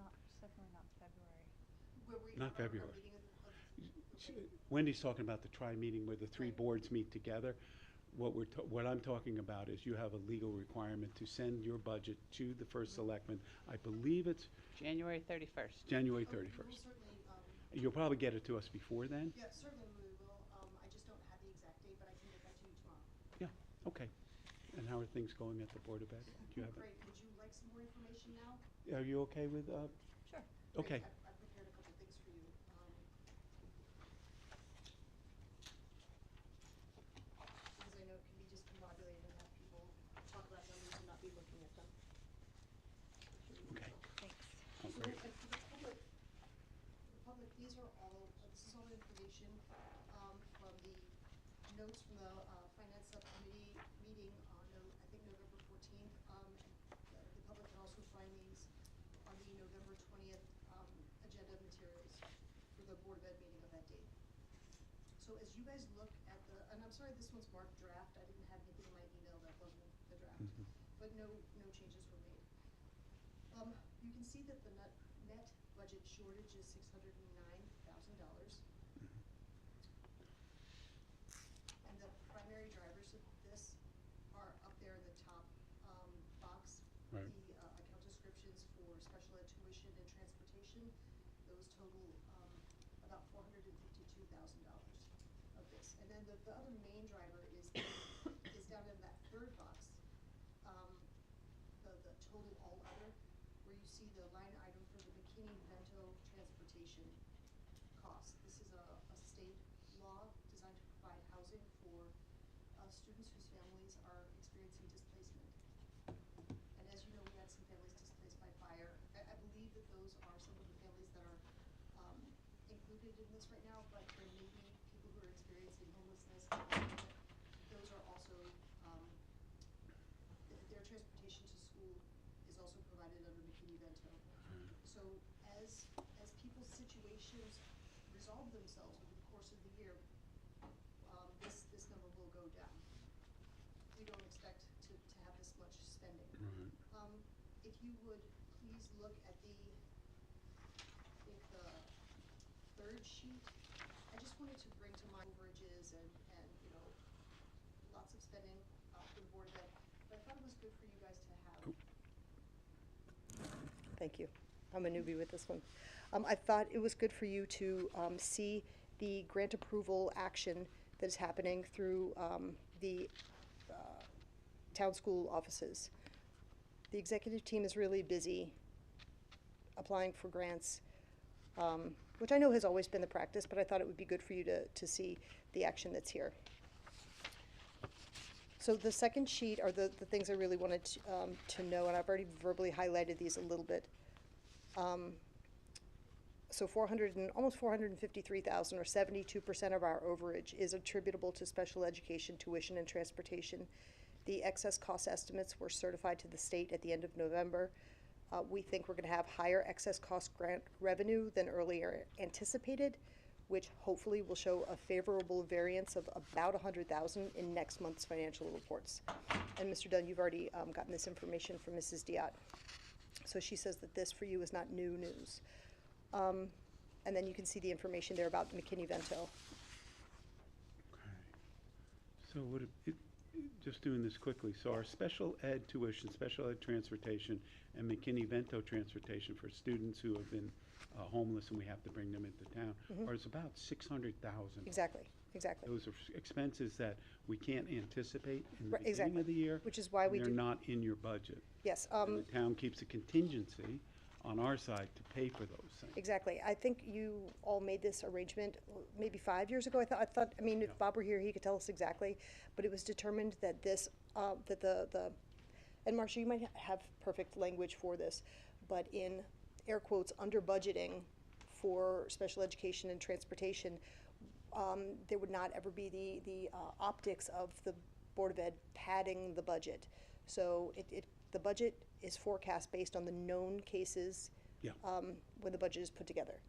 not, definitely not February. Where we Not have our February. meeting Wendy's talking about the tri-meeting where the three Right. boards meet together. What I'm talking about is you have a legal requirement to send your budget to the first selectman. I believe it's January 31st. January We'll 31st. certainly, You'll probably get it to us before then? yeah, certainly we will. I just don't have the exact date, but I can get that to you tomorrow. Yeah, okay. And how are things going at the Board of Ed? Do you have Great. Would you like some more information now? Are you okay with, Sure. okay. Great. I prepared a couple things for you. Because I know it can be discombobulated and have people talk about numbers and not be looking at them. Okay. Thanks. Oh, So, great. and for the public, these are all, this is all information, from the notes from the, finance subcommittee meeting on, I think November 14th. The public can also find these on the November 20th, agenda materials for the Board of Ed meeting of that date. So as you guys look at the, and I'm sorry this one's marked draft, I didn't have anything in my email that wasn't the draft, Mhm. but no changes were made. You can see that the net budget shortage is $609,000. And the primary drivers of this are up there in the top, box. Right. The, account descriptions for special ed tuition and transportation, those total, about $452,000 of this. And then the other main driver is down in that third box, the total all other, where you see the line item for the McKinney-Vento transportation costs. This is a state law designed to provide housing for, students whose families are experiencing displacement. And as you know, we had some families displaced by fire. I believe that those are some of the families that are, included in this right now, but there may be people who are experiencing homelessness. Those are also, their transportation to school is also provided under McKinney-Vento. So as people's situations resolve themselves over the course of the year, this number will go down. We don't expect to have this much spending. Right. If you would please look at the, I think the third sheet. I just wanted to bring to mind overages and lots of spending, for the Board of Ed. But I thought it was good for you guys to have. Thank you. I'm a newbie with this one. I thought it was good for you to, see the grant approval action that is happening through, the, town school offices. The executive team is really busy applying for grants, which I know has always been the practice, but I thought it would be good for you to see the action that's here. So the second sheet are the things I really wanted to know, and I've already verbally highlighted these a little bit. So almost 453,000, or 72% of our overage, is attributable to special education tuition and transportation. The excess cost estimates were certified to the state at the end of November. We think we're going to have higher excess cost grant revenue than earlier anticipated, which hopefully will show a favorable variance of about 100,000 in next month's financial reports. And Mr. Dunn, you've already gotten this information from Mrs. Diot. So she says that this for you is not new news. And then you can see the information there about McKinney-Vento. Okay. So just doing this quickly, so our special ed tuition, special ed transportation, and McKinney-Vento transportation for students who have been homeless and we have to bring them into town, are it's about 600,000. Exactly. Those are expenses that we can't anticipate in the Right, beginning exactly. of the year. Which is why we They're do. not in your budget. Yes. And the town keeps a contingency on our side to pay for those things. Exactly. I think you all made this arrangement maybe 5 years ago. I mean, if Yeah. Bob were here, he could tell us exactly. But it was determined that this, that the, and Marcia, you might have perfect language for this, but in air quotes, under budgeting for special education and transportation, there would not ever be the optics of the Board of Ed padding the budget. So the budget is forecast based on the known cases Yeah. when the budget is put together.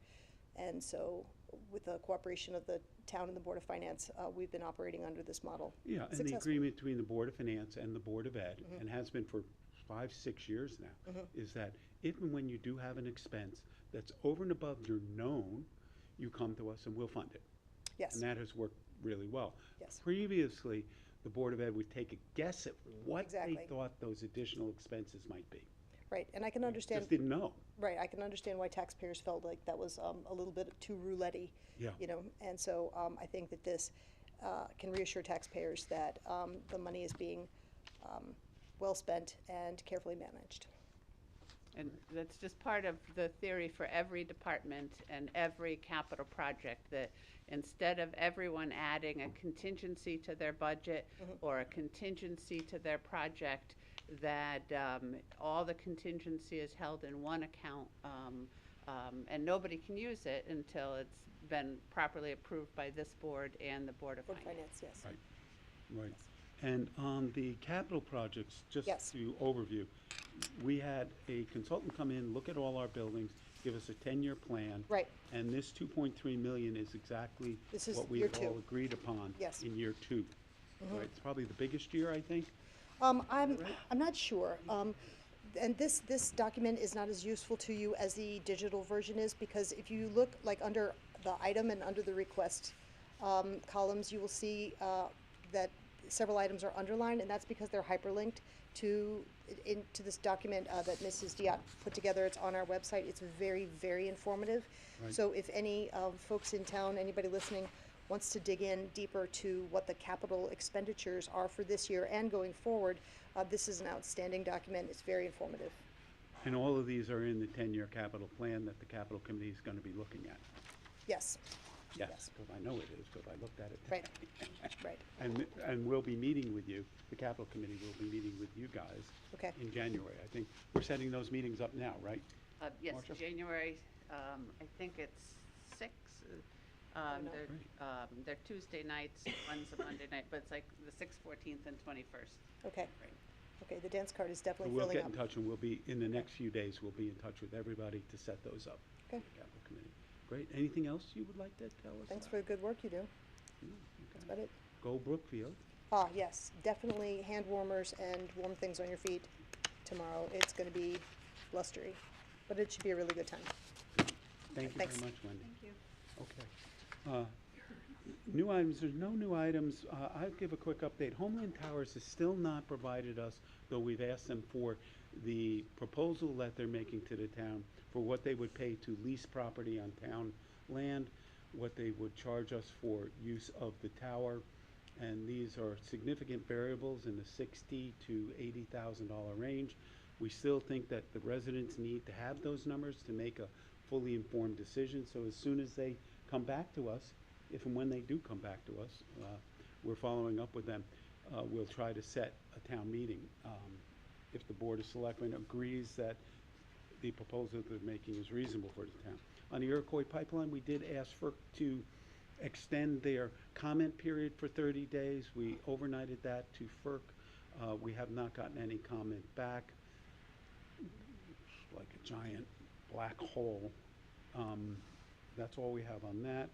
And so with the cooperation of the town and the Board of Finance, we've been operating under this model. Yeah, and the successfully. agreement between the Board of Finance and the Board of Ed, and has been for 5, 6 years now, is that if and when you do have an expense that's over and above your known, you come to us and we'll fund it. Yes, And that has worked really well. yes, Previously, the Board of Ed would take a guess at what they Exactly. thought those additional expenses might be. right, and I can understand, Just didn't know. right, I can understand why taxpayers felt like that was a little bit too roulette-y, Yeah. you know, and so I think that this can reassure taxpayers that the money is being well spent and carefully managed. And that's just part of the theory for every department and every capital project, that instead of everyone adding a contingency to their budget or a contingency to their project, that all the contingency is held in one account, and nobody can use it until it's been properly approved by this board and the Board of Board of Finance. Finance, yes. Right. Right. And on the capital projects, just Yes. to overview, we had a consultant come in, look at all our buildings, give us a 10-year plan. Right. And this 2.3 million is exactly This is what year we've all two. agreed upon Yes. in year 2. Right, it's probably the biggest year, I think. I'm not sure. And this document is not as useful to you as the digital version is, because if you look like under the item and under the request columns, you will see that several items are underlined, and that's because they're hyperlinked into this document that Mrs. Diot put together. It's on our website. It's very, very informative. Right. So if any folks in town, anybody listening, wants to dig in deeper to what the capital expenditures are for this year and going forward, this is an outstanding document. It's very informative. And all of these are in the 10-year capital plan that the capital committee is going to be looking at. Yes. Yes, because I know it is, because I looked at it Right. today. Right. And we'll be meeting with you, the capital committee will be meeting with you guys Okay. in January. I think we're setting those meetings up now, right? Yes, Marcia? January, I think it's 6. know. They're Tuesday nights, one's a Monday night, but it's like the 6th, 14th, and 21st. Okay. Right. Okay, the dance card is definitely We'll filling get up. in touch and we'll be, in the next few days, we'll be in touch with everybody to set those up. Okay. The capital committee. Great. Anything else you would like to tell us? Thanks for the good work you do. Okay. That's about it. Go Brookfield. Ah, yes, definitely hand warmers and warm things on your feet tomorrow. It's going to be blustery, but it should be a really good time. Thank you Thanks. very much, Wendy. Thank you. Okay. New items, there's no new items. I'll give a quick update. Homeland Towers has still not provided us, though we've asked them for the proposal that they're making to the town for what they would pay to lease property on town land, what they would charge us for use of the tower. And these are significant variables in the $60,000 to $80,000 range. We still think that the residents need to have those numbers to make a fully informed decision. So as soon as they come back to us, if and when they do come back to us, we're following up with them. We'll try to set a town meeting if the Board of Selectmen agrees that the proposal they're making is reasonable for the town. On the Iroquois pipeline, we did ask FERC to extend their comment period for 30 days. We overnighted that to FERC. We have not gotten any comment back. It's like a giant black hole. That's all we have on that.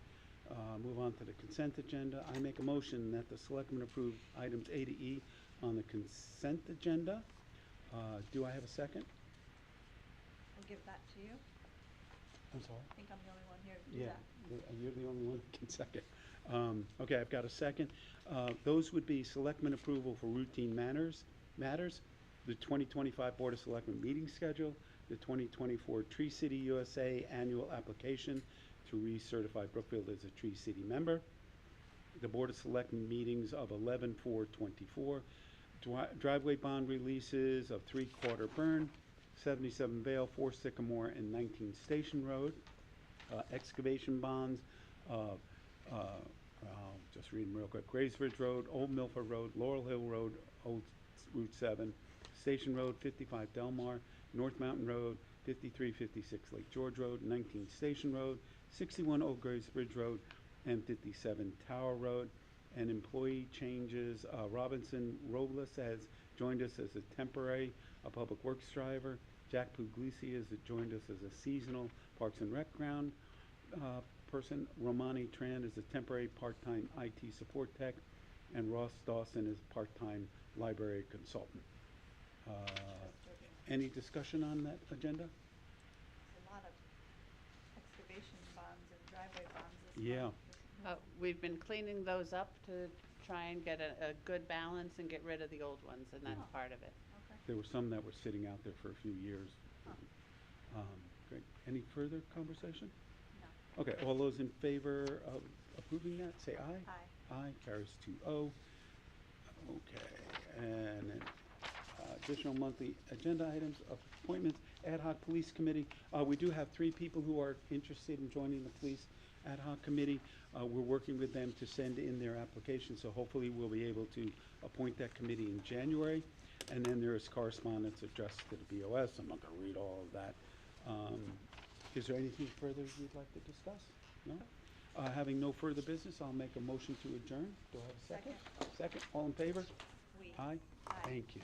Move on to the consent agenda. I make a motion that the Selectmen approve items A to E on the consent agenda. Do I have a second? I'll give that to you. I'm sorry? I think I'm the only one here to do Yeah, that. you're the only one who can second. Okay, I've got a second. Those would be Selectmen approval for routine matters, the 2025 Board of Selectmen meeting schedule, the 2024 Tree City USA annual application to recertify Brookfield as a Tree City member, the Board of Selectmen meetings of 11/4/24, driveway bond releases of 3/4 Burn, 77 Vale, 4 Sycamore, and 19 Station Road, excavation bonds of, just reading real quick, Graysbridge Road, Old Milford Road, Laurel Hill Road, Old Route 7, Station Road, 55 Delmar, North Mountain Road, 5356 Lake George Road, 19 Station Road, 61 Old Graysbridge Road, and 57 Tower Road. And employee changes, Robinson Robles has joined us as a temporary, public works driver. Jack Puglisi has joined us as a seasonal Parks and Rec ground person. Romani Tran is a temporary part-time IT support tech. And Ross Dawson is part-time library consultant. Any discussion on that agenda? There's a lot of excavation bonds and driveway bonds this Yeah. month. We've been cleaning those up to try and get a good balance and get rid of the old ones, and that's Oh. part of it. Okay. There were some that were sitting out there for a few years. Huh. Great. Any further conversation? No. Okay, all those in favor of approving that, say aye. Aye. Aye, carries 2-0. Okay, and then additional monthly agenda items, appointments, ad hoc police committee. We do have 3 people who are interested in joining the police ad hoc committee. We're working with them to send in their application, so hopefully we'll be able to appoint that committee in January. And then there is correspondence addressed to the BOS. I'm not gonna read all of that. Is there anything further you'd like to discuss? No? Having no further business, I'll make a motion to adjourn. Do I have a second? Second, all in favor? We. Aye? Aye. Thank you.